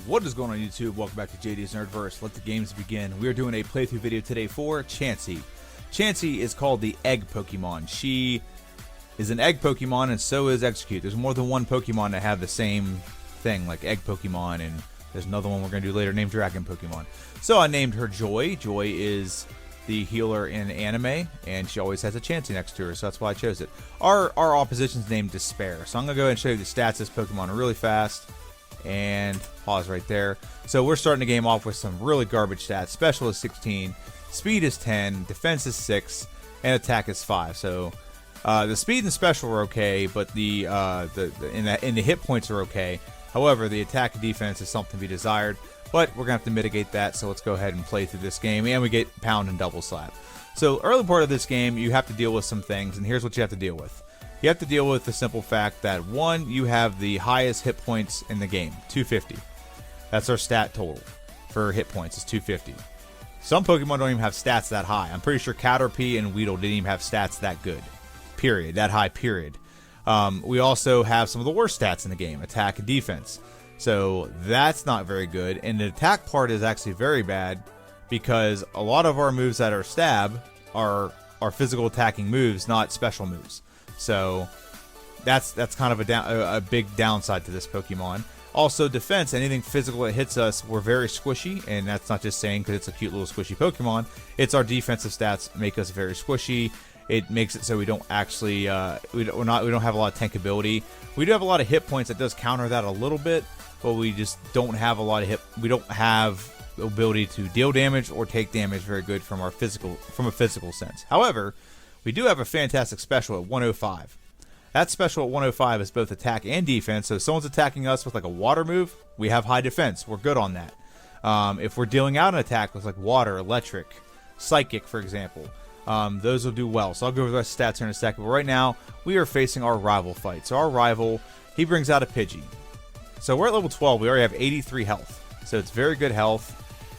What is going on YouTube? Welcome back to JD's Nerdverse. Let the games begin. We are doing a playthrough video today for Chansey. Chansey is called the egg Pokemon. She is an egg Pokemon and so is Execute. There's more than one Pokemon that have the same thing, like egg Pokemon, and there's another one we're going to do later named Dragon Pokemon. So I named her Joy. Joy is the healer in anime, and she always has a Chansey next to her, so that's why I chose it. Our opposition's named Despair. So I'm going to go ahead and show you the stats of this Pokemon really fast. And pause right there. So we're starting the game off with some really garbage stats. Special is 16, speed is 10, defense is 6, and attack is 5. So the speed and special are okay, but the hit points are okay. However, the attack and defense is something to be desired. But we're gonna have to mitigate that. So let's go ahead and play through this game, and we get Pound and Double Slap. So early part of this game, you have to deal with some things, and here's what you have to deal with. You have to deal with the simple fact that, one, you have the highest hit points in the game, 250. That's our stat total for hit points, is 250. Some Pokemon don't even have stats that high. I'm pretty sure Caterpie and Weedle didn't even have stats that good. Period. That high, period. We also have some of the worst stats in the game, attack and defense. So that's not very good. And the attack part is actually very bad because a lot of our moves that are stab are physical attacking moves, not special moves. So that's kind of a big downside to this Pokemon. Also, defense, anything physical that hits us, we're very squishy, and that's not just saying because it's a cute little squishy Pokemon. It's our defensive stats make us very squishy. It makes it so we don't actually we don't have a lot of tankability. We do have a lot of hit points that does counter that a little bit, but we just don't have a lot of we don't have the ability to deal damage or take damage very good from a physical sense. However, we do have a fantastic special at 105. That special at 105 is both attack and defense. So if someone's attacking us with like a water move, we have high defense. We're good on that. If we're dealing out an attack with like water, electric, psychic, for example, those will do well. So I'll go over the rest of the stats here in a second. But right now, we are facing our rival fight. So our rival, he brings out a Pidgey. So we're at level 12. We already have 83 health. So it's very good health.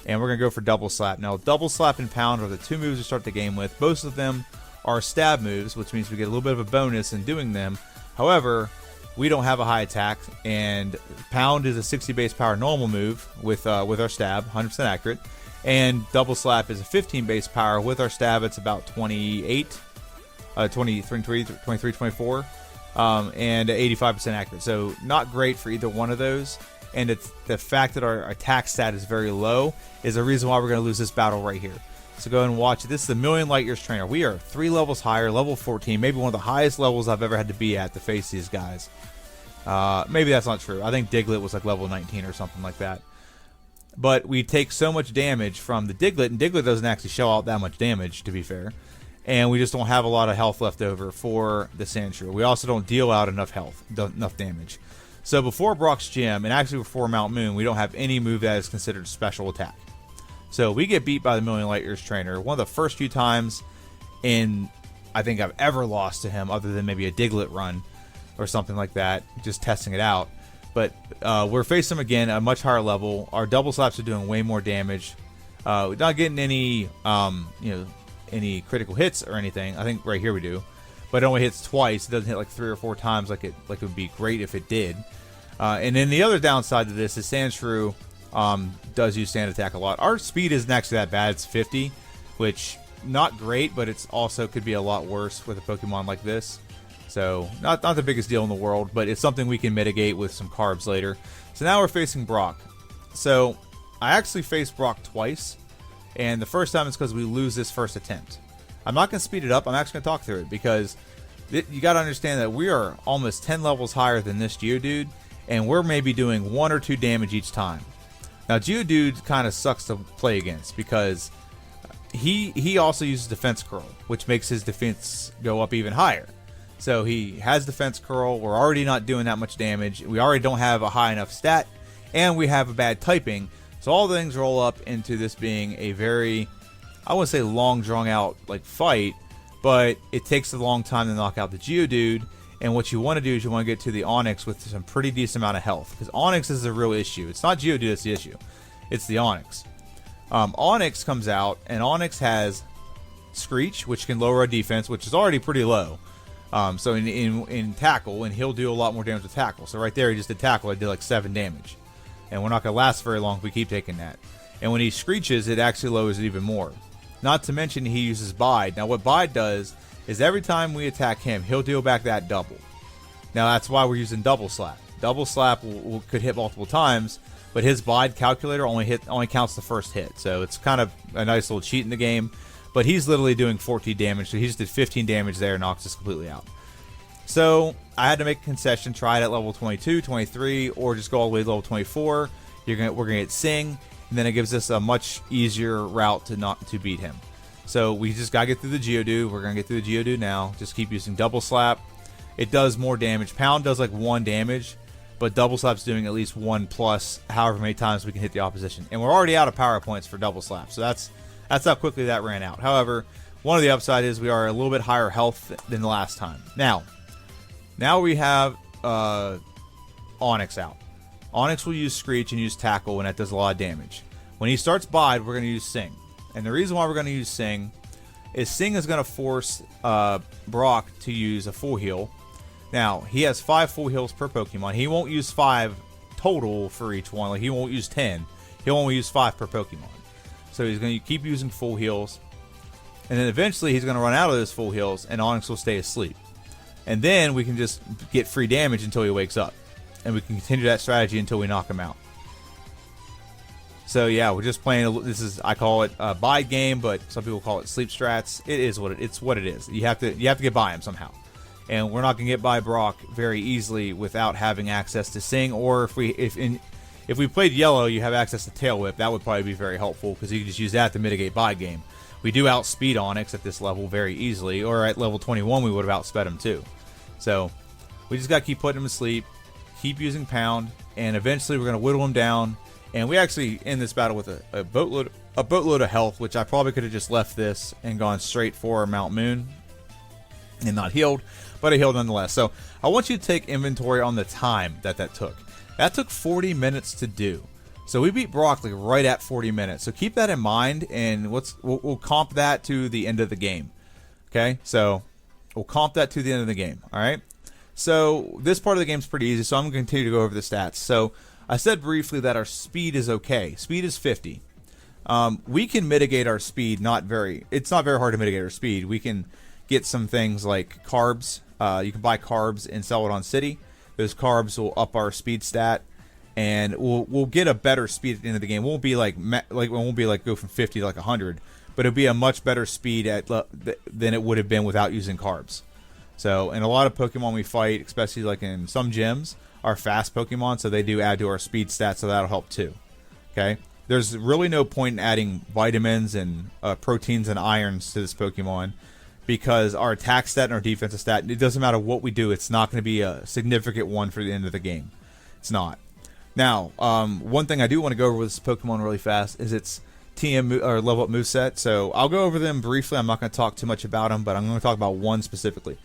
And we're going to go for Double Slap. Now, Double Slap and Pound are the two moves we start the game with. Most of them are stab moves, which means we get a little bit of a bonus in doing them. However, we don't have a high attack, and Pound is a 60 base power normal move with our stab, 100% accurate, and Double Slap is a 15 base power with our stab. It's about 28, 23, 24, and 85% accurate. So not great for either one of those. And it's the fact that our attack stat is very low is the reason why we're going to lose this battle right here. So go ahead and watch it. This is the Million Light Years Trainer. We are 3 levels higher, level 14, maybe one of the highest levels I've ever had to be at to face these guys. Maybe that's not true. I think Diglett was like level 19 or something like that. But we take so much damage from the Diglett, and Diglett doesn't actually show out that much damage, to be fair. And we just don't have a lot of health left over for the Sandshrew. We also don't deal out enough health, enough damage. So before Brock's Gym, and actually before Mount Moon, we don't have any move that is considered special attack. So we get beat by the Million Light Years Trainer. One of the first few times I think I've ever lost to him, other than maybe a Diglett run or something like that, just testing it out. But we're facing him again at a much higher level. Our Double Slaps are doing way more damage. We're not getting any any critical hits or anything. I think right here we do, but it only hits twice. It doesn't hit like 3 or 4 times like it would be great if it did. And then the other downside to this is Sandshrew does use Sand Attack a lot. Our speed isn't actually that bad. It's 50, which not great, but it's also could be a lot worse with a Pokemon like this. So not the biggest deal in the world, but it's something we can mitigate with some carbs later. So now we're facing Brock. So I actually faced Brock twice, and the first time is because we lose this first attempt. I'm not going to speed it up. I'm actually going to talk through it because you got to understand that we are almost 10 levels higher than this Geodude, and we're maybe doing 1 or 2 damage each time. Now, Geodude kind of sucks to play against because he also uses Defense Curl, which makes his defense go up even higher. So he has Defense Curl. We're already not doing that much damage. We already don't have a high enough stat, and we have a bad typing. So all things roll up into this being a very, I wouldn't say long, drawn out like fight, but it takes a long time to knock out the Geodude. And what you want to do is you want to get to the Onix with some pretty decent amount of health, because Onix is a real issue. It's not Geodude that's the issue. It's the Onix. Onix comes out, and Onix has Screech, which can lower our defense, which is already pretty low. So in tackle, and he'll do a lot more damage with tackle. So right there, he just did tackle. I did like 7 damage. And we're not going to last very long if we keep taking that. And when he screeches, it actually lowers it even more. Not to mention he uses Bide. Now what Bide does is every time we attack him, he'll deal back that double. Now that's why we're using Double Slap. Double Slap could hit multiple times, but his Bide calculator only counts the first hit. So it's kind of a nice little cheat in the game. But he's literally doing 14 damage, so he just did 15 damage there and knocks us completely out. So I had to make a concession, try it at level 22, 23, or just go all the way to level 24. We're gonna get Sing, and then it gives us a much easier route to beat him. So we just gotta get through the Geodude. We're gonna get through the Geodude now. Just keep using Double Slap. It does more damage. Pound does like 1 damage, but Double Slap's doing at least 1 plus however many times we can hit the opposition. And we're already out of power points for Double Slap, so that's how quickly that ran out. However, one of the upside is we are a little bit higher health than the last time. Now we have Onix out. Onix will use Screech and use Tackle, and that does a lot of damage. When he starts Bide, we're going to use Sing. And the reason why we're going to use Sing is going to force Brock to use a full heal. Now, he has 5 full heals per Pokemon. He won't use 5 total for each one. Like, he won't use 10. He'll only use 5 per Pokemon. So he's going to keep using full heals. And then eventually he's going to run out of those full heals, and Onix will stay asleep. And then we can just get free damage until he wakes up. And we can continue that strategy until we knock him out. So yeah, we're just playing, I call it a Bide game, but some people call it sleep strats. It is what it is. You have to get by him somehow. And we're not going to get by Brock very easily without having access to Sing, or if we played Yellow, you have access to Tail Whip. That would probably be very helpful because you can just use that to mitigate Bide game. We do outspeed Onix at this level very easily, or at level 21 we would have outsped him too. So we just got to keep putting him to sleep, keep using Pound, and eventually we're going to whittle him down. And we actually end this battle with a boatload of health, which I probably could have just left this and gone straight for Mount Moon and not healed, but I healed nonetheless. So I want you to take inventory on the time that took. That took 40 minutes to do. So we beat Brock like right at 40 minutes. So keep that in mind, and we'll comp that to the end of the game. Okay, so we'll comp that to the end of the game. All right. So this part of the game is pretty easy. So I'm going to continue to go over the stats. So I said briefly that our speed is okay. Speed is 50. We can mitigate our speed. It's not very hard to mitigate our speed. We can get some things like carbs. You can buy carbs and sell it on City. Those carbs will up our speed stat, and we'll get a better speed at the end of the game. It won't be like go from 50 to like 100, but it'll be a much better speed than it would have been without using carbs. So, in a lot of Pokemon we fight, especially like in some gyms, are fast Pokemon, so they do add to our speed stats, so that'll help too. Okay, there's really no point in adding vitamins and proteins and irons to this Pokemon, because our attack stat and our defensive stat, it doesn't matter what we do, it's not going to be a significant one for the end of the game. It's not. Now, one thing I do want to go over with this Pokemon really fast is its TM or level up moveset. So I'll go over them briefly. I'm not going to talk too much about them, but I'm going to talk about one specifically.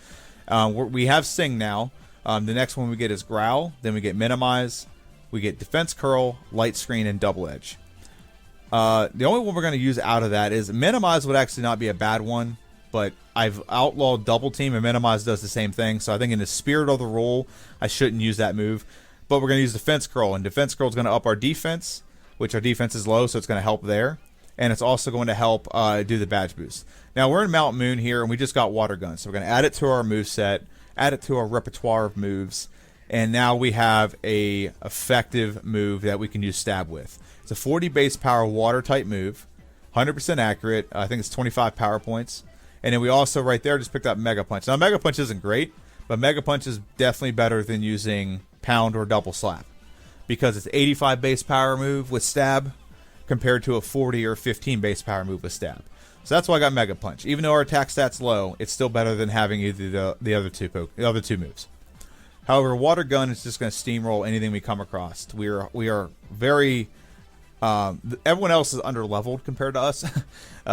We have Sing now. The next one we get is Growl. Then we get Minimize. We get Defense Curl, Light Screen, and Double Edge. The only one we're going to use out of that is Minimize would actually not be a bad one, but I've outlawed Double Team, and Minimize does the same thing. So I think in the spirit of the rule, I shouldn't use that move. But we're going to use Defense Curl, and Defense Curl is going to up our defense, which our defense is low, so it's going to help there. And it's also going to help do the badge boost. Now, we're in Mount Moon here, and we just got Water Gun. So we're going to add it to our moveset, add it to our repertoire of moves, and now we have a effective move that we can use Stab with. It's a 40 base power water-type move, 100% accurate. I think it's 25 power points. And then we also, right there, just picked up Mega Punch. Now, Mega Punch isn't great, but Mega Punch is definitely better than using Pound or Double Slap, because it's 85 base power move with Stab compared to a 40 or 15 base power move with Stab. So that's why I got Mega Punch. Even though our attack stat's low, it's still better than having either the other two moves. However, Water Gun is just going to steamroll anything we come across. We are very everyone else is under leveled compared to us,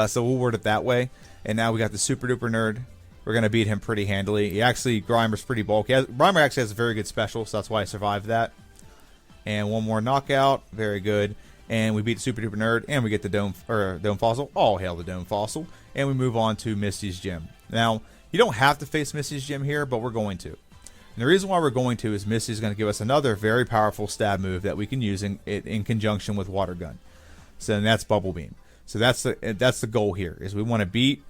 so we'll word it that way. And now we got the Super Duper Nerd. We're going to beat him pretty handily. Grimer's pretty bulky. Grimer actually has a very good special, so that's why I survived that. And one more knockout. Very good. And we beat the Super Duper Nerd, and we get the Dome Fossil. All hail the Dome Fossil. And we move on to Misty's Gym. Now, you don't have to face Misty's Gym here, but we're going to. And the reason why we're going to is Misty's going to give us another very powerful stab move that we can use in conjunction with Water Gun. So and that's Bubble Beam. So that's the goal here, is we want to beat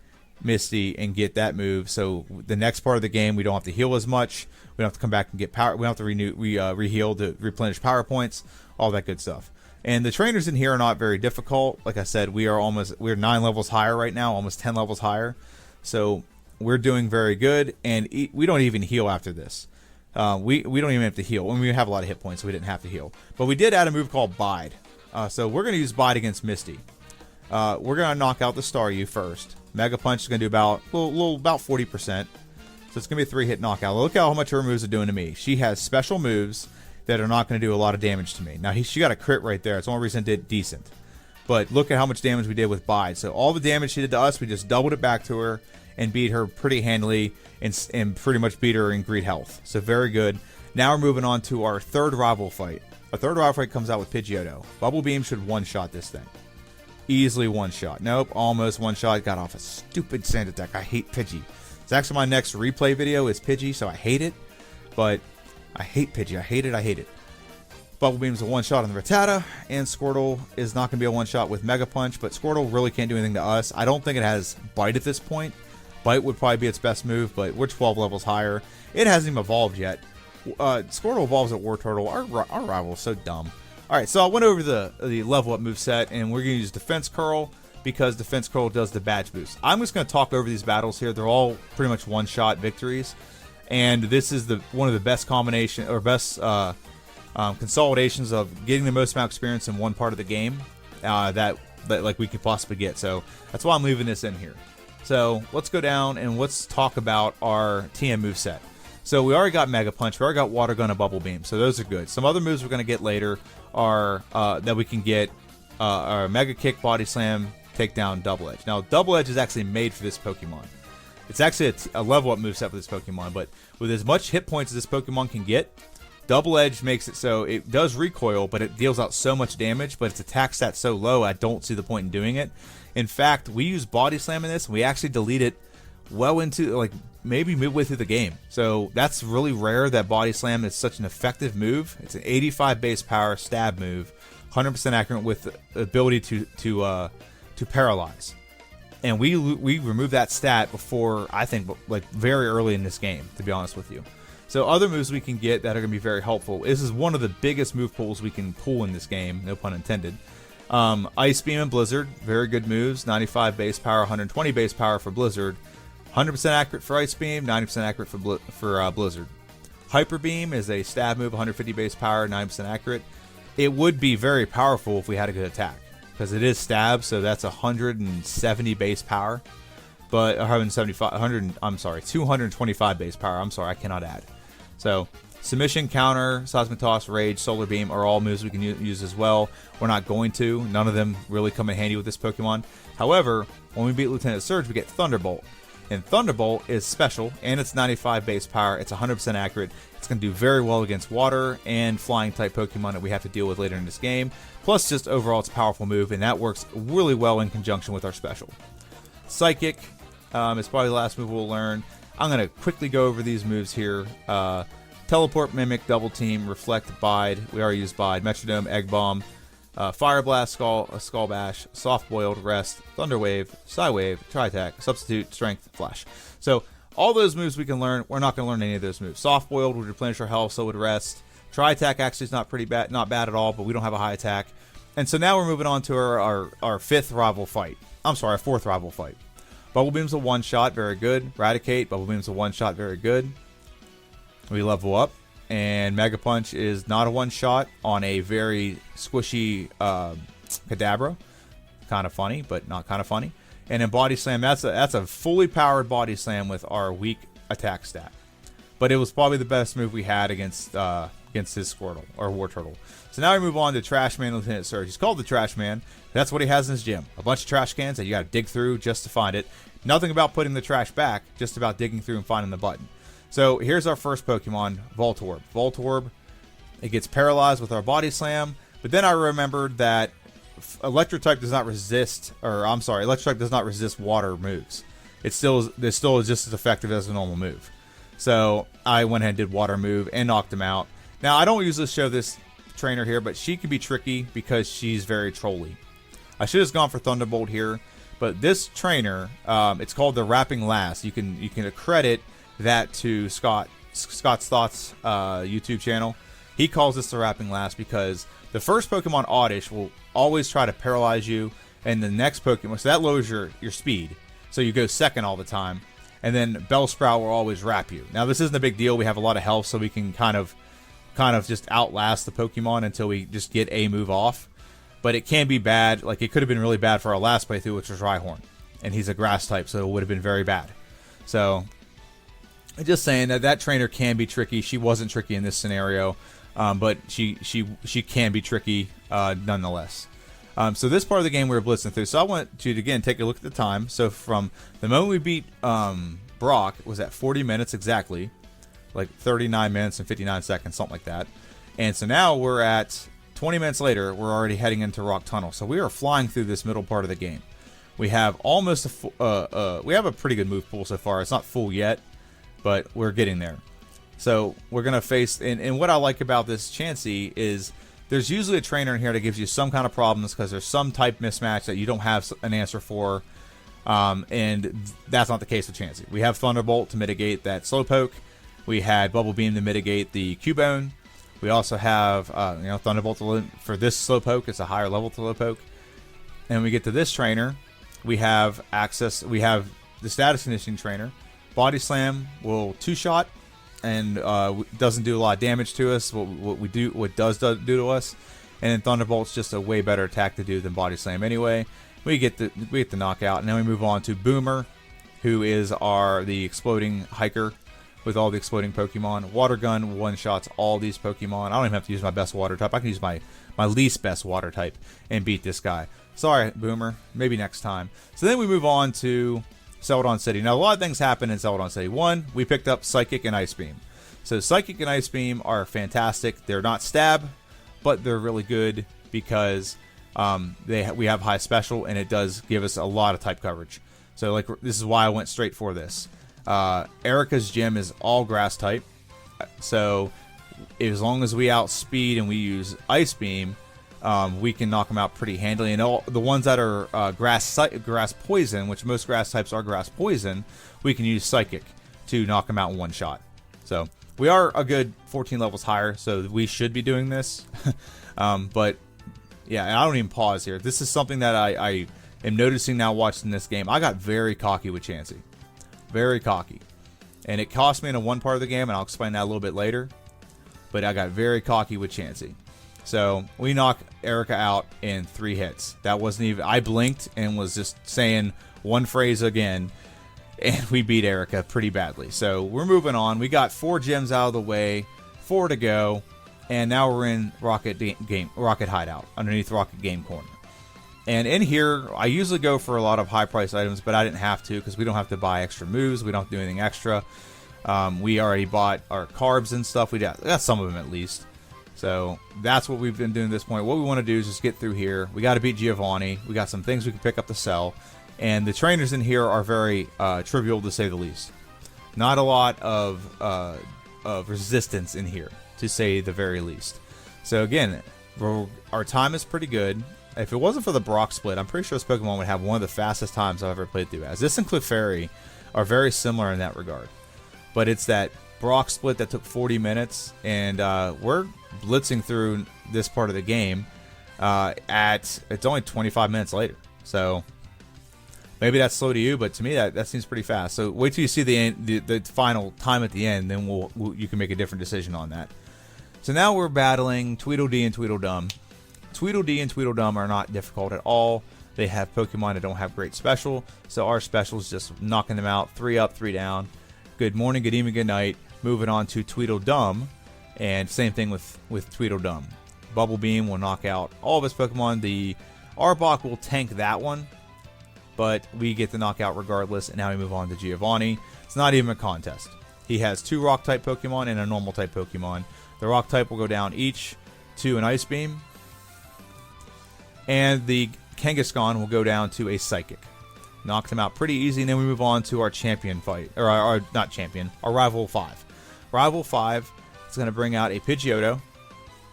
Misty and get that move. So the next part of the game, we don't have to heal as much. We don't have to come back and get power. We don't have to reheal to replenish power points, all that good stuff. And the trainers in here are not very difficult. Like I said, we're 9 levels higher right now, almost 10 levels higher. So we're doing very good, and we don't even heal after this. We don't even have to heal. We have a lot of hit points, so we didn't have to heal. But we did add a move called Bide. So we're going to use Bide against Misty. We're going to knock out the Staryu first. Mega Punch is going to do about 40%. So it's going to be a 3-hit knockout. Look at how much her moves are doing to me. She has special moves that are not going to do a lot of damage to me. Now, she got a crit right there. It's the only reason it did decent. But look at how much damage we did with Bide. So all the damage she did to us, we just doubled it back to her and beat her pretty handily and pretty much beat her in greed health. So very good. Now we're moving on to our third rival fight. Our third rival fight comes out with Pidgeotto. Bubble Beam should one-shot this thing. Easily one-shot. Nope, almost one-shot. Got off a stupid sand attack. I hate Pidgey. It's actually my next replay video is Pidgey, so I hate it. But I hate Pidgey. I hate it. Bubble Beam's a one-shot on the Rattata, and Squirtle is not going to be a one-shot with Mega Punch, but Squirtle really can't do anything to us. I don't think it has Bite at this point. Bite would probably be its best move, but we're 12 levels higher. It hasn't even evolved yet. Squirtle evolves at War Turtle. Our rival is so dumb. Alright, so I went over the level up moveset, and we're going to use Defense Curl, because Defense Curl does the badge boost. I'm just going to talk over these battles here. They're all pretty much one-shot victories. And this is one of the best combination or best consolidations of getting the most amount of experience in one part of the game that like we could possibly get. So that's why I'm leaving this in here. So let's go down and let's talk about our TM moveset. So we already got Mega Punch, we already got Water Gun and Bubble Beam, so those are good. Some other moves we're going to get later are that we can get are Mega Kick, Body Slam, Takedown, Double Edge. Now Double Edge is actually made for this Pokemon. It's actually a level up moveset for this Pokemon, but with as much hit points as this Pokemon can get, Double Edge makes it so it does recoil, but it deals out so much damage, but its attack stat so low, I don't see the point in doing it. In fact, we use Body Slam in this, and we actually delete it well into, like, maybe midway through the game. So that's really rare that Body Slam is such an effective move. It's an 85 base power stab move, 100% accurate with the ability to paralyze. And we removed that stat before, I think, like very early in this game, to be honest with you. So other moves we can get that are going to be very helpful. This is one of the biggest move pools we can pull in this game, no pun intended. Ice Beam and Blizzard, very good moves. 95 base power, 120 base power for Blizzard. 100% accurate for Ice Beam, 90% accurate for Blizzard. Hyper Beam is a stab move, 150 base power, 90% accurate. It would be very powerful if we had a good attack, because it is stab, so that's 170 base power, but 225 base power. I'm sorry, I cannot add. So Submission, Counter, Seismic Toss, Rage, Solar Beam are all moves we can use as well. We're not going to. None of them really come in handy with this Pokemon. However, when we beat Lieutenant Surge, we get Thunderbolt. And Thunderbolt is special, and it's 95 base power. It's 100% accurate. It's going to do very well against water and flying type Pokemon that we have to deal with later in this game. Plus, just overall, it's a powerful move, and that works really well in conjunction with our special. Psychic is probably the last move we'll learn. I'm going to quickly go over these moves here. Teleport, Mimic, Double Team, Reflect, Bide. We already used Bide. Metrodome, Egg Bomb. Fire Blast, Skull Bash, Soft Boiled, Rest, Thunder Wave, Psy Wave, Tri-Attack, Substitute, Strength, Flash. So all those moves we can learn. We're not going to learn any of those moves. Soft Boiled would replenish our health, so would Rest. Tri-Attack actually is not bad at all, but we don't have a high attack. And so now we're moving on to our fifth rival fight. I'm sorry, our fourth rival fight. Bubble Beam's a one-shot, very good. Eradicate, Bubble Beam's a one-shot, very good. We level up. And Mega Punch is not a one-shot on a very squishy Kadabra. Kind of funny, but not kind of funny. And in Body Slam, that's a fully powered Body Slam with our weak attack stat. But it was probably the best move we had against his Squirtle, or War Turtle. So now we move on to Trash Man Lieutenant Surge. He's called the Trash Man. That's what he has in his gym. A bunch of trash cans that you got to dig through just to find it. Nothing about putting the trash back, just about digging through and finding the button. So here's our first Pokemon, Voltorb. Voltorb, it gets paralyzed with our Body Slam, but then I remembered that Electric type does not resist, Electric type does not resist water moves. It's still just as effective as a normal move. So I went ahead and did water move and knocked him out. Now, I don't usually show this trainer here, but she can be tricky because she's very trolly. I should have gone for Thunderbolt here, but this trainer, it's called the Wrapping Last. You can accredit that to Scott's Thoughts YouTube channel. He calls this the Wrapping Last because the first Pokemon Oddish will always try to paralyze you, and the next Pokemon, so that lowers your speed, so you go second all the time, and then Bellsprout will always wrap you. Now, this isn't a big deal. We have a lot of health, so we can kind of just outlast the Pokemon until we just get a move off. But it can be bad. Like, it could have been really bad for our last playthrough, which was Rhyhorn. And he's a grass type, so it would have been very bad. So, I'm just saying that trainer can be tricky. She wasn't tricky in this scenario, but she can be tricky nonetheless. So this part of the game we were blitzing through. So I want to, again, take a look at the time. So from the moment we beat Brock, was at 40 minutes exactly. Like 39 minutes and 59 seconds, something like that. And so now we're at 20 minutes later, we're already heading into Rock Tunnel. So we are flying through this middle part of the game. We have almost we have a pretty good move pool so far. It's not full yet, but we're getting there. So we're going to face, and what I like about this Chansey is there's usually a trainer in here that gives you some kind of problems because there's some type mismatch that you don't have an answer for. And that's not the case with Chansey. We have Thunderbolt to mitigate that Slowpoke. We had Bubble Beam to mitigate the Cubone. We also have Thunderbolt for this Slowpoke. It's a higher level Slowpoke. And we get to this trainer. We have access. We have the status conditioning trainer. Body Slam will two-shot and doesn't do a lot of damage to us. What does do to us. And then Thunderbolt's just a way better attack to do than Body Slam anyway. We get the knockout, and then we move on to Boomer, who is the exploding hiker with all the exploding Pokemon. Water Gun one-shots all these Pokemon. I don't even have to use my best water type. I can use my least best water type and beat this guy. Sorry, Boomer. Maybe next time. So then we move on to Celadon City. Now, a lot of things happen in Celadon City. One, we picked up Psychic and Ice Beam. So Psychic and Ice Beam are fantastic. They're not stab, but they're really good because we have high special, and it does give us a lot of type coverage. So this is why I went straight for this. Erica's gym is all grass type, so as long as we outspeed and we use Ice Beam, we can knock them out pretty handily. And all the ones that are grass poison, which most grass types are grass poison, we can use Psychic to knock them out in one shot. So we are a good 14 levels higher, so we should be doing this. But yeah, and I don't even pause here. This is something that I am noticing now watching this game. I got very cocky with Chansey. Very cocky. And it cost me in one part of the game, and I'll explain that a little bit later. But I got very cocky with Chansey. So we knock Erica out in 3 hits. That wasn't even... I blinked and was just saying one phrase again, and we beat Erica pretty badly. So we're moving on. We got 4 gems out of the way, 4 to go, and now we're in Rocket Hideout, underneath Rocket Game Corner. And in here, I usually go for a lot of high-priced items, but I didn't have to because we don't have to buy extra moves. We don't have to do anything extra. We already bought our carbs and stuff. We got some of them at least. So that's what we've been doing at this point. What we want to do is just get through here. We got to beat Giovanni. We got some things we can pick up to sell. And the trainers in here are very trivial, to say the least. Not a lot of resistance in here, to say the very least. So again, our time is pretty good. If it wasn't for the Brock split, I'm pretty sure this Pokemon would have one of the fastest times I've ever played through as. This and Clefairy are very similar in that regard. But it's that Brock split that took 40 minutes, and we're blitzing through this part of the game it's only 25 minutes later. So maybe that's slow to you, but to me that seems pretty fast. So wait till you see the final time at the end, then you can make a different decision on that. So now we're battling Tweedledee and Tweedledum. Tweedledee and Tweedledum are not difficult at all. They have Pokemon that don't have great special, so our special is just knocking them out, 3 up, 3 down. Good morning, good evening, good night. Moving on to Tweedledum, and same thing with Tweedledum. Bubble Beam will knock out all of his Pokemon. The Arbok will tank that one, but we get the knockout regardless, and now we move on to Giovanni. It's not even a contest. He has 2 Rock-type Pokemon and a Normal-type Pokemon. The Rock-type will go down each to an Ice Beam, and the Kangaskhan will go down to a Psychic. Knocked him out pretty easy, and then we move on to our champion fight. Or our not champion, our Rival 5. Rival 5 is going to bring out a Pidgeotto.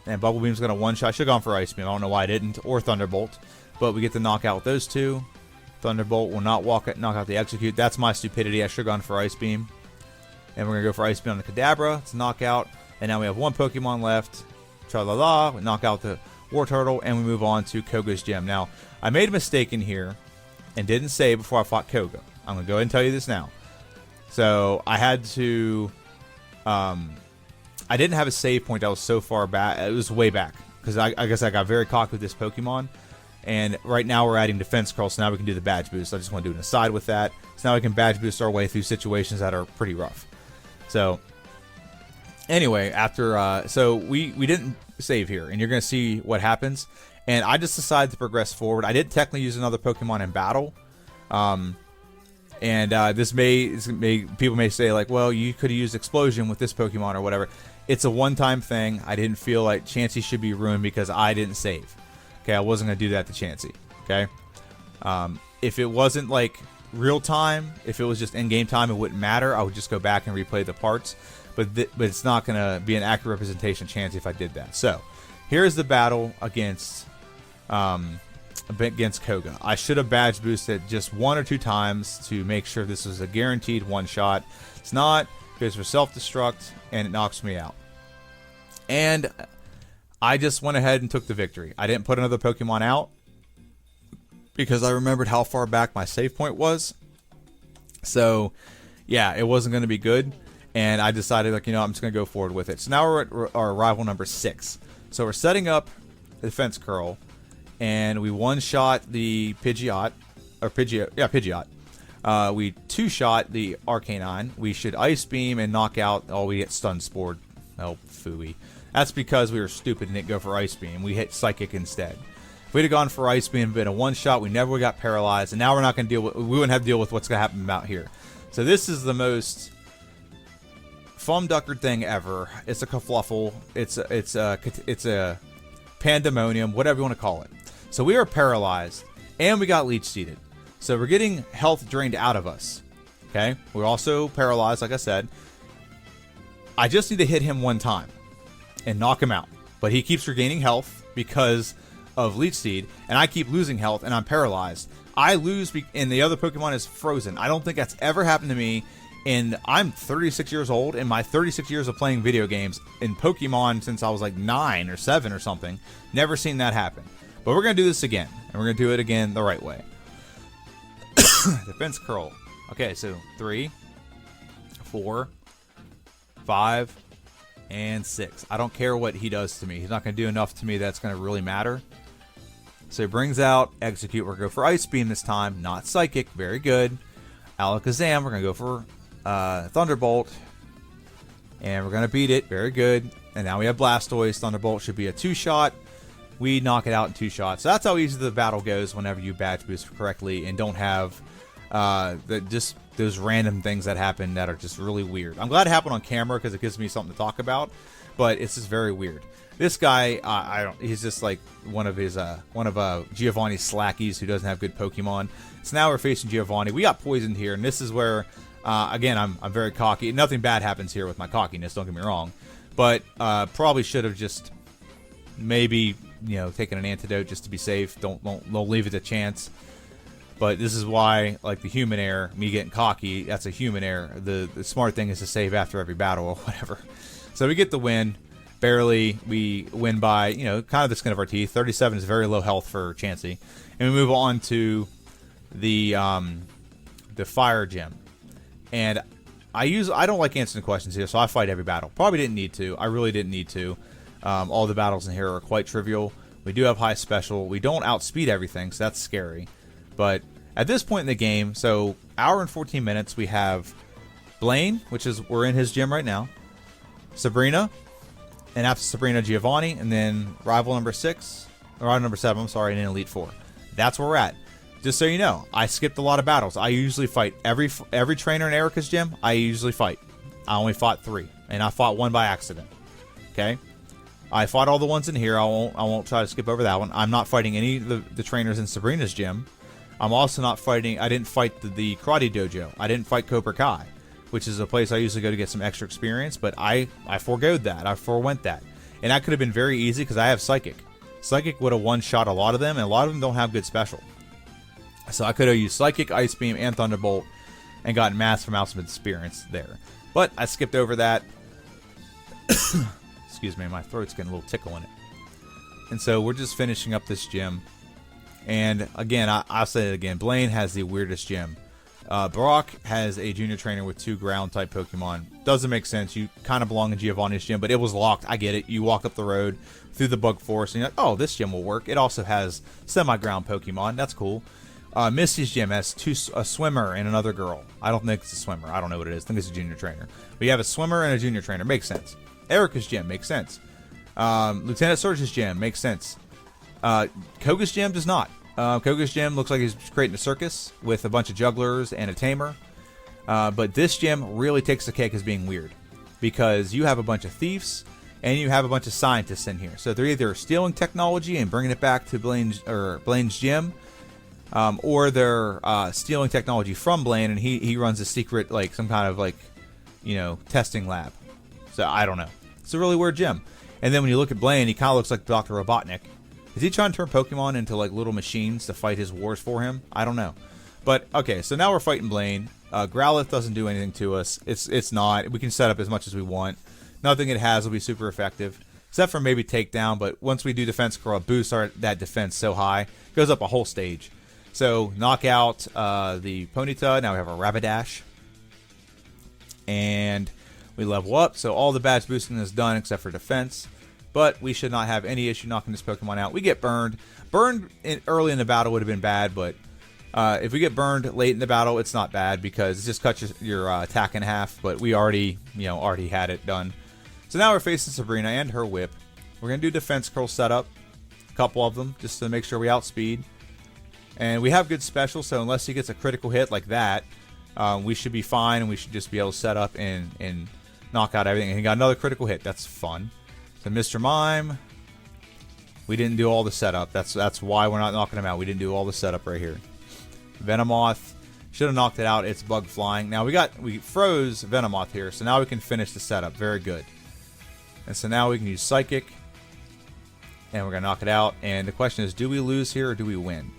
And Bubble Beam's going to one-shot. I should have gone for Ice Beam. I don't know why I didn't. Or Thunderbolt. But we get to knock out those two. Thunderbolt will not knock out the Execute. That's my stupidity. I should have gone for Ice Beam. And we're going to go for Ice Beam on the Kadabra. It's a knockout. And now we have one Pokemon left. Tra-la-la. We knock out the Wartortle. And we move on to Koga's Gym. Now, I made a mistake in here and didn't save before I fought Koga. I'm going to go ahead and tell you this now. So, I had to... I didn't have a save point that was so far back. It was way back. Because I guess I got very cocky with this Pokemon. And right now we're adding Defense Curl, so now we can do the Badge Boost. I just want to do an aside with that. So now we can Badge Boost our way through situations that are pretty rough. So, anyway, after... so, we didn't save here. And you're going to see what happens. And I just decided to progress forward. I did technically use another Pokemon in battle. This may people may say, like, well, you could have used Explosion with this Pokemon or whatever. It's a one-time thing. I didn't feel like Chansey should be ruined because I didn't save. Okay, I wasn't going to do that to Chansey. Okay? If it wasn't, like, real time, if it was just in-game time, it wouldn't matter. I would just go back and replay the parts. But it's not going to be an accurate representation of Chansey if I did that. So, here's the battle against Koga. I should have badge boosted just 1 or 2 times to make sure this was a guaranteed one-shot. It's not. It goes for self-destruct, and it knocks me out. And I just went ahead and took the victory. I didn't put another Pokemon out because I remembered how far back my save point was. So, yeah, it wasn't going to be good. And I decided, like, I'm just going to go forward with it. So now we're at our rival number 6. So we're setting up the Defense Curl. And we one-shot the Pidgeot. We two-shot the Arcanine. We should Ice Beam and knock out... Oh, we get Stun Spored. Oh, phooey. That's because we were stupid and didn't go for Ice Beam. We hit Psychic instead. If we'd have gone for Ice Beam and been a one-shot, we never would have got paralyzed. And now we're not going to deal with... We wouldn't have to deal with what's going to happen out here. So this is the most... Fumducker thing ever. It's a kerfluffle. It's a pandemonium, whatever you want to call it. So we are paralyzed, and we got leech seeded. So we're getting health drained out of us. Okay? We're also paralyzed, like I said. I just need to hit him one time and knock him out. But he keeps regaining health because of leech seed, and I keep losing health, and I'm paralyzed. I lose, and the other Pokemon is frozen. I don't think that's ever happened to me. And I'm 36 years old, and my 36 years of playing video games in Pokemon since I was like 9 or 7 or something, never seen that happen. But we're going to do this again, and we're going to do it again the right way. Defense Curl. Okay, so 3, 4, 5, and 6. I don't care what he does to me. He's not going to do enough to me that's going to really matter. So he brings out Execute. We're going to go for Ice Beam this time, not Psychic. Very good. Alakazam, we're going to go for Thunderbolt. And we're going to beat it. Very good. And now we have Blastoise. Thunderbolt should be a 2-shot. We knock it out in 2 shots. So that's how easy the battle goes whenever you badge boost correctly and don't have just those random things that happen that are just really weird. I'm glad it happened on camera because it gives me something to talk about, but it's just very weird. This guy, he's just like one of Giovanni's slackies who doesn't have good Pokemon. So now we're facing Giovanni. We got poisoned here, and this is where, again, I'm very cocky. Nothing bad happens here with my cockiness, don't get me wrong. But probably should have just maybe, taken an antidote just to be safe. Don't leave it to chance. But this is why, like the human error, me getting cocky, that's a human error. The smart thing is to save after every battle or whatever. So we get the win. Barely. We win by, kind of the skin of our teeth. 37 is very low health for Chansey. And we move on to the fire gym. And I don't like answering questions here, so I fight every battle. Probably didn't need to. I really didn't need to. All the battles in here are quite trivial. We do have high special. We don't outspeed everything, so that's scary. But at this point in the game, so hour and 14 minutes, we have Blaine, we're in his gym right now. Sabrina. And after Sabrina, Giovanni, and then rival number 7, I'm sorry, and then Elite 4. That's where we're at. Just so you know, I skipped a lot of battles. I usually fight every trainer in Erica's gym. I usually fight. I only fought 3, and I fought 1 by accident. Okay, I fought all the ones in here. I won't try to skip over that one. I'm not fighting any of the trainers in Sabrina's gym. I'm also not fighting. I didn't fight the karate dojo. I didn't fight Cobra Kai, which is a place I usually go to get some extra experience. But I forgoed that. I forewent that, and that could have been very easy because I have Psychic. Psychic would have one-shot a lot of them, and a lot of them don't have good special. So I could have used Psychic, Ice Beam, and Thunderbolt, and gotten Mass from Ultimate Experience there. But I skipped over that. Excuse me, my throat's getting a little tickle in it. And so we're just finishing up this gym. And again, I'll say it again. Blaine has the weirdest gym. Brock has a junior trainer with 2 ground-type Pokemon. Doesn't make sense. You kind of belong in Giovanni's gym, but it was locked. I get it. You walk up the road through the bug forest, and you're like, oh, this gym will work. It also has semi-ground Pokemon. That's cool. Misty's gym has a swimmer and another girl. I don't think it's a swimmer. I don't know what it is. I think it's a junior trainer. But you have a swimmer and a junior trainer. Makes sense. Erica's gym makes sense. Lieutenant Surge's gym makes sense. Koga's gym does not. Koga's gym looks like he's creating a circus with a bunch of jugglers and a tamer. But this gym really takes the cake as being weird, because you have a bunch of thieves and you have a bunch of scientists in here. So they're either stealing technology and bringing it back to Blaine's gym, or they're stealing technology from Blaine, and he runs a secret, like some kind of testing lab. So I don't know. It's a really weird gym. And then when you look at Blaine, he kind of looks like Dr. Robotnik. Is he trying to turn Pokemon into like little machines to fight his wars for him? I don't know. But okay, so now we're fighting Blaine. Growlithe doesn't do anything to us. It's not. We can set up as much as we want. Nothing it has will be super effective, except for maybe takedown. But once we do defense curl, it boosts that defense so high, it goes up a whole stage. So knock out the Ponyta. Now we have a Rapidash, and we level up. So all the badge boosting is done except for defense. But we should not have any issue knocking this Pokemon out. We get burned. Burned early in the battle would have been bad, but if we get burned late in the battle, it's not bad because it just cuts your attack in half. But we already had it done. So now we're facing Sabrina and her whip. We're gonna do defense curl setup, a couple of them, just to make sure we outspeed. And we have good special, so unless he gets a critical hit like that, we should be fine, and we should just be able to set up and knock out everything. And he got another critical hit. That's fun. So Mr. Mime, we didn't do all the setup. That's why we're not knocking him out. We didn't do all the setup right here. Venomoth, should have knocked it out. It's bug flying. Now we froze Venomoth here, so now we can finish the setup. Very good. And so now we can use Psychic, and we're gonna knock it out. And the question is, do we lose here or do we win?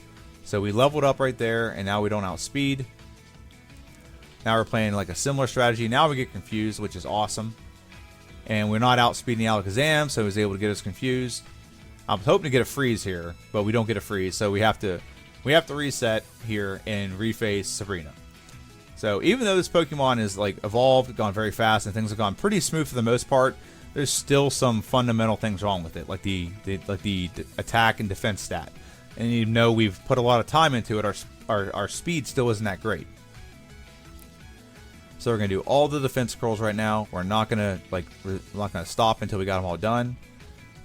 So we leveled up right there, and now we don't outspeed. Now we're playing like a similar strategy. Now we get confused, which is awesome. And we're not outspeeding Alakazam, so he was able to get us confused. I was hoping to get a freeze here, but we don't get a freeze, so we have to reset here and reface Sabrina. So even though this Pokemon is like evolved, gone very fast, and things have gone pretty smooth for the most part, there's still some fundamental things wrong with it, like the attack and defense stat. And even though we've put a lot of time into it, our speed still isn't that great. So we're gonna do all the defense curls right now. We're not gonna stop until we got them all done.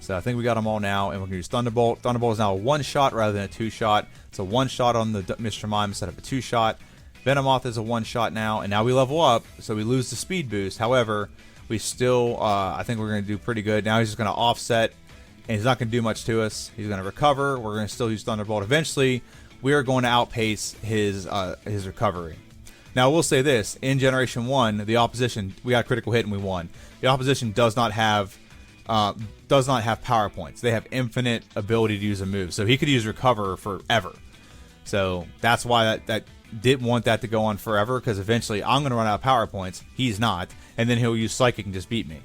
So I think we got them all now, and we're gonna use Thunderbolt. Thunderbolt is now a 1-shot rather than a 2-shot. It's a 1-shot on the Mr. Mime instead of a 2-shot. Venomoth is a 1-shot now, and now we level up, so we lose the speed boost. However, we still, I think we're gonna do pretty good. Now he's just gonna offset, and he's not gonna do much to us. He's gonna recover. We're gonna still use Thunderbolt. Eventually, we are going to outpace his recovery. Now, we'll say this. In Generation 1, the opposition, we got a critical hit and we won. The opposition does not have power points. They have infinite ability to use a move. So he could use Recover forever. So that's why that didn't want that to go on forever, because eventually I'm going to run out of power points. He's not. And then he'll use Psychic and just beat me.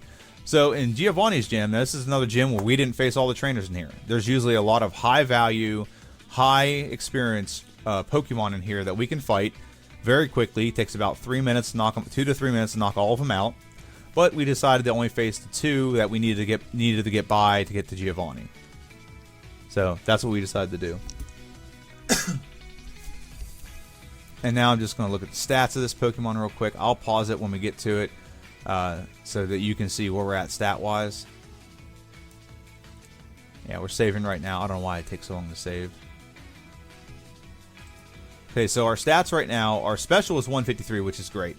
So in Giovanni's gym, this is another gym where we didn't face all the trainers in here. There's usually a lot of high value, high experience Pokemon in here that we can fight very quickly. It takes about 3 minutes to knock them, 2 to 3 minutes to knock all of them out. But we decided to only face the 2 that we needed to get by to get to Giovanni. So that's what we decided to do. And now I'm just going to look at the stats of this Pokemon real quick. I'll pause it when we get to it so that you can see where we're at stat-wise. Yeah, we're saving right now. I don't know why it takes so long to save. Okay, so our stats right now, our special is 153, which is great.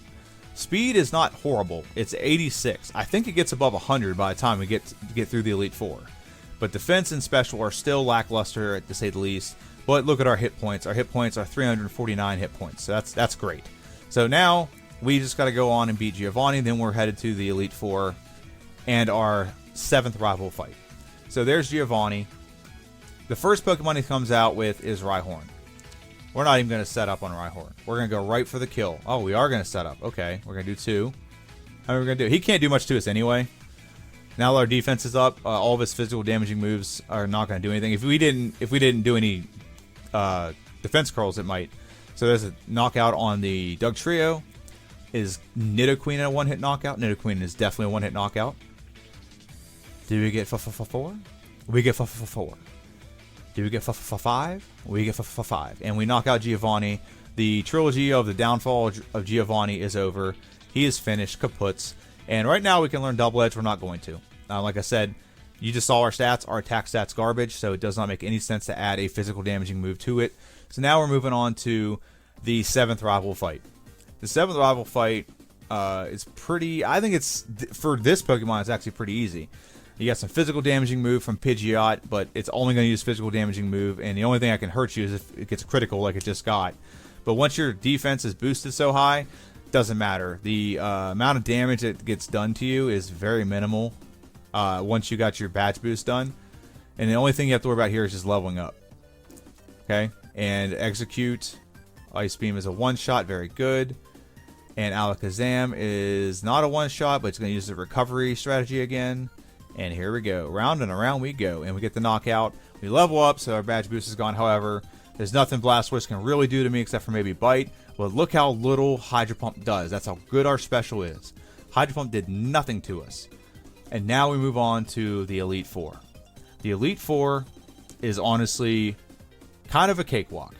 Speed is not horrible. It's 86. I think it gets above 100 by the time we get through the Elite Four. But defense and special are still lackluster, to say the least. But look at our hit points. Our hit points are 349 hit points. So that's great. So now we just got to go on and beat Giovanni. Then we're headed to the Elite Four and our 7th rival fight. So there's Giovanni. The first Pokemon he comes out with is Rhyhorn. We're not even going to set up on Rhyhorn. We're going to go right for the kill. Oh, we are going to set up. Okay, we're going to do 2. How are we going to do? He can't do much to us anyway. Now that our defense is up, all of his physical damaging moves are not going to do anything. If we didn't do any defense curls, it might. So there's a knockout on the Doug Trio. Is Nidoqueen a one-hit knockout? Nidoqueen is definitely a one-hit knockout. Do we get 4? We get 4. Do we get 5? We get 5. And we knock out Giovanni. The trilogy of the downfall of Giovanni is over. He is finished, kaputs. And right now we can learn Double Edge. We're not going to. Like I said, you just saw our stats. Our attack stats garbage, so it does not make any sense to add a physical damaging move to it. So now we're moving on to the 7th rival fight. The 7th rival fight is pretty... I think it's... For this Pokemon, it's actually pretty easy. You got some physical damaging move from Pidgeot, but it's only going to use physical damaging move, and the only thing that can hurt you is if it gets critical like it just got. But once your defense is boosted so high, doesn't matter. The amount of damage that gets done to you is very minimal once you got your badge boost done. And the only thing you have to worry about here is just leveling up. Okay? And Execute. Ice Beam is a one-shot. Very good. And Alakazam is not a one-shot, but it's going to use the recovery strategy again. And here we go. Round and around we go. And we get the knockout. We level up, so our badge boost is gone. However, there's nothing Blastoise can really do to me except for maybe Bite. But look how little Hydro Pump does. That's how good our special is. Hydro Pump did nothing to us. And now we move on to the Elite Four. The Elite Four is honestly kind of a cakewalk.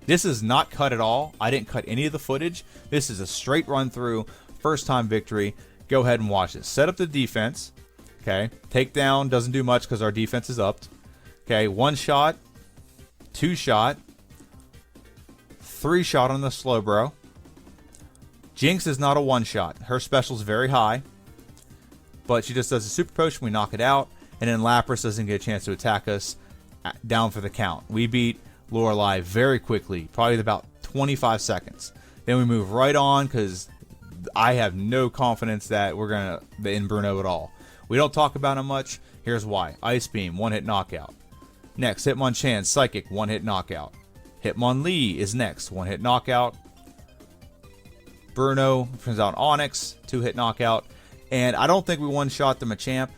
This is not cut at all. I didn't cut any of the footage. This is a straight run through. First time victory. Go ahead and watch this. Set up the defense. Okay. Takedown doesn't do much because our defense is upped. Okay. 1 shot. 2 shot. 3 shot on the Slowbro. Jinx is not a 1-shot. Her special is very high. But she just does a super potion. We knock it out. And then Lapras doesn't get a chance to attack us down for the count. We beat Lorelei very quickly. Probably about 25 seconds. Then we move right on because I have no confidence that we're going to end Bruno at all. We don't talk about him much. Here's why. Ice Beam, 1-hit knockout. Next, Hitmonchan, Psychic, 1-hit knockout. Hitmonlee is next, 1-hit knockout. Bruno turns out Onyx, 2-hit knockout. And I don't think we one-shot the Machamp.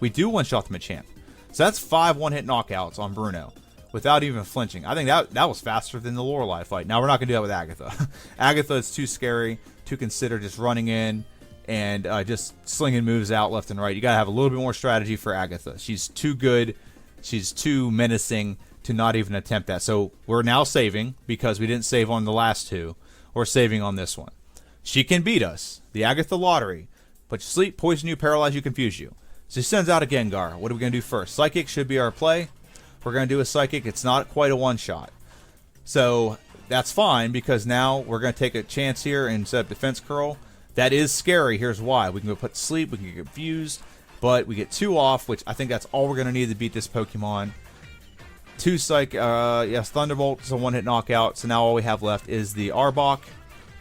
We do one-shot the Machamp. So that's 5 one-hit knockouts on Bruno without even flinching. I think that was faster than the Lorelei fight. Now, we're not going to do that with Agatha. Agatha is too scary to consider just running in and just slinging moves out left and right. You got to have a little bit more strategy for Agatha. She's too good. She's too menacing to not even attempt that. So we're now saving because we didn't save on the last 2. We're saving on this one. She can beat us. The Agatha lottery. Put you to sleep, poison you, paralyze you, confuse you. So she sends out a Gengar. What are we going to do first? Psychic should be our play. We're going to do a Psychic. It's not quite a one-shot. So that's fine because now we're going to take a chance here and set up Defense Curl. That is scary. Here's why. We can go put to sleep. We can get confused. But we get 2 off, which I think that's all we're going to need to beat this Pokemon. 2 Psych. Yes, Thunderbolt is a 1-hit knockout. So now all we have left is the Arbok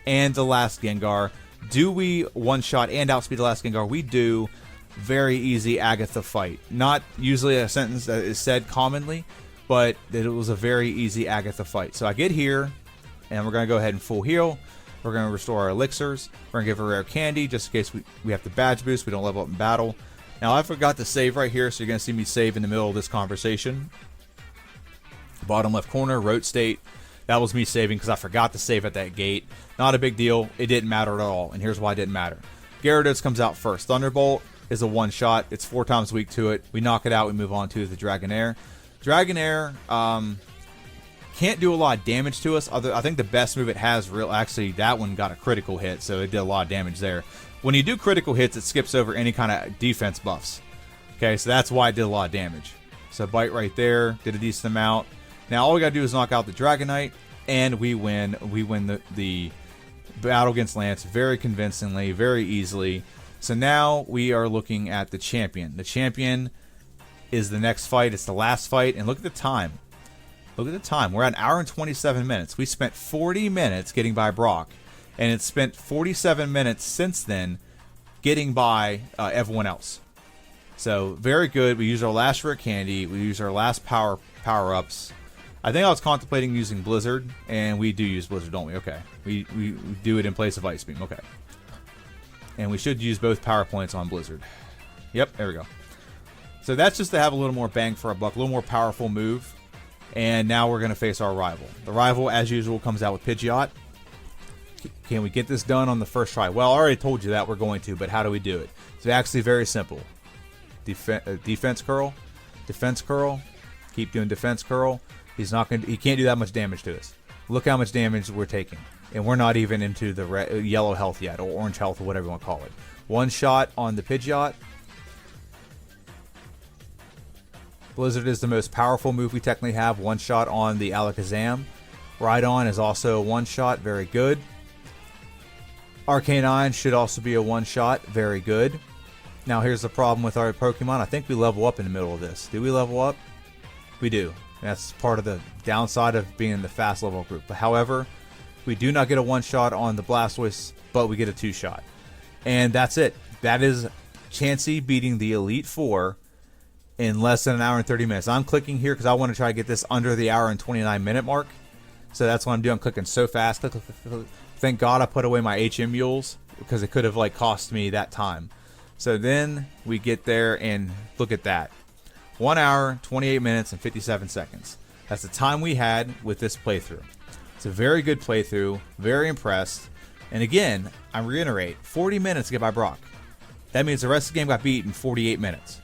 and the last Gengar. Do we one-shot and outspeed the last Gengar? We do. Very easy Agatha fight. Not usually a sentence that is said commonly, but it was a very easy Agatha fight. So I get here, and we're going to go ahead and full heal. We're going to restore our elixirs. We're going to give her rare candy just in case we have to badge boost. We don't level up in battle. Now, I forgot to save right here, so you're going to see me save in the middle of this conversation. Bottom left corner, Road State. That was me saving because I forgot to save at that gate. Not a big deal. It didn't matter at all, and here's why it didn't matter. Gyarados comes out first. Thunderbolt is a one-shot. It's 4 times weak to it. We knock it out. We move on to the Dragonair. Dragonair can't do a lot of damage to us. I think the best move it has, actually, that one got a critical hit, so it did a lot of damage there. When you do critical hits, it skips over any kind of defense buffs. Okay, so that's why it did a lot of damage. So Bite right there, did a decent amount. Now all we got to do is knock out the Dragonite, and we win. We win the battle against Lance very convincingly, very easily. So now we are looking at the champion. The champion is the next fight. It's the last fight, and look at the time. Look at the time. We're at 1 hour and 27 minutes. We spent 40 minutes getting by Brock, and it's spent 47 minutes since then getting by everyone else. So very good. We used our last rare candy. We used our last power-ups. I think I was contemplating using Blizzard, and we do use Blizzard, don't we? Okay. We do it in place of Ice Beam. Okay. And we should use both power points on Blizzard. Yep, there we go. So that's just to have a little more bang for our buck, a little more powerful move. And now we're going to face our rival. The rival, as usual, comes out with Pidgeot. Can we get this done on the first try? Well, I already told you that we're going to, but how do we do it? It's actually very simple. Defense curl, defense curl, keep doing defense curl. He can't do that much damage to us. Look how much damage we're taking. And we're not even into the yellow health yet, or orange health, or whatever you want to call it. One shot on the Pidgeot. Blizzard is the most powerful move we technically have. One shot on the Alakazam. Rhydon is also a one shot. Very good. Arcanine should also be a one shot. Very good. Now here's the problem with our Pokemon. I think we level up in the middle of this. Do we level up? We do. That's part of the downside of being in the fast level group. But however, we do not get a one shot on the Blastoise, but we get a two shot. And that's it. That is Chansey beating the Elite Four in less than 1 hour and 30 minutes. I'm clicking here because I want to try to get this under the 1 hour and 29 minute mark. So that's what I'm doing. I'm clicking so fast. Click, click, click, click. Thank God I put away my HM mules because it could have cost me that time. So then we get there and look at that. 1 hour, 28 minutes, and 57 seconds. That's the time we had with this playthrough. It's a very good playthrough. Very impressed. And again, I reiterate, 40 minutes to get by Brock. That means the rest of the game got beat in 48 minutes.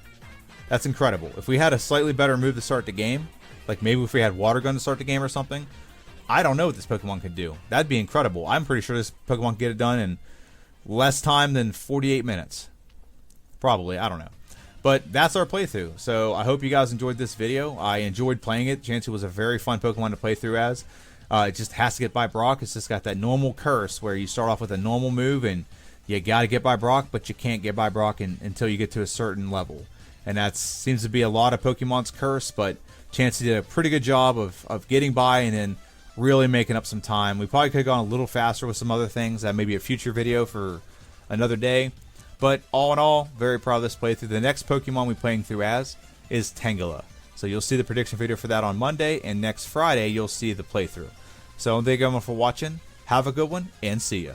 That's incredible. If we had a slightly better move to start the game, like maybe if we had Water Gun to start the game or something, I don't know what this Pokemon could do. That'd be incredible. I'm pretty sure this Pokemon can get it done in less time than 48 minutes. Probably. I don't know. But that's our playthrough. So I hope you guys enjoyed this video. I enjoyed playing it. Chansey was a very fun Pokemon to play through as. It just has to get by Brock. It's just got that normal curse where you start off with a normal move and you got to get by Brock, but you can't get by Brock until you get to a certain level. And that seems to be a lot of Pokemon's curse, but Chansey did a pretty good job of getting by and then really making up some time. We probably could have gone a little faster with some other things. That may be a future video for another day. But all in all, very proud of this playthrough. The next Pokemon we're playing through as is Tangela. So you'll see the prediction video for that on Monday, and next Friday you'll see the playthrough. So thank you everyone for watching. Have a good one, and see ya.